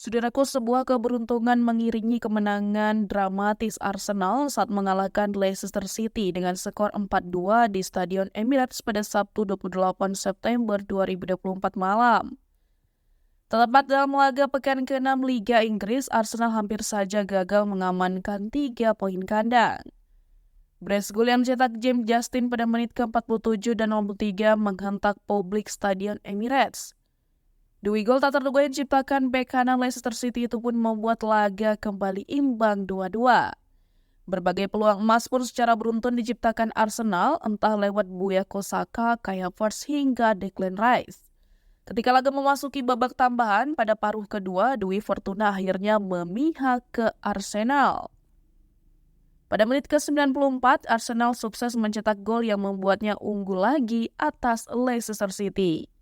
Saudaraku, sebuah keberuntungan mengiringi kemenangan dramatis Arsenal saat mengalahkan Leicester City dengan skor 4-2 di Stadion Emirates pada Sabtu 28 September 2024 malam. Terlepas dalam laga pekan ke-6 Liga Inggris, Arsenal hampir saja gagal mengamankan 3 poin kandang. Brace gol yang dicetak James Justin pada menit ke-47 dan 63 menghentak publik Stadion Emirates. Dua gol tak terduga yang diciptakan bek kanan Leicester City itu pun membuat laga kembali imbang 2-2. Berbagai peluang emas pun secara beruntun diciptakan Arsenal, entah lewat Bukayo Saka, Kai Havertz hingga Declan Rice. Ketika laga memasuki babak tambahan pada paruh kedua, Dwi Fortuna akhirnya memihak ke Arsenal. Pada menit ke-94, Arsenal sukses mencetak gol yang membuatnya unggul lagi atas Leicester City.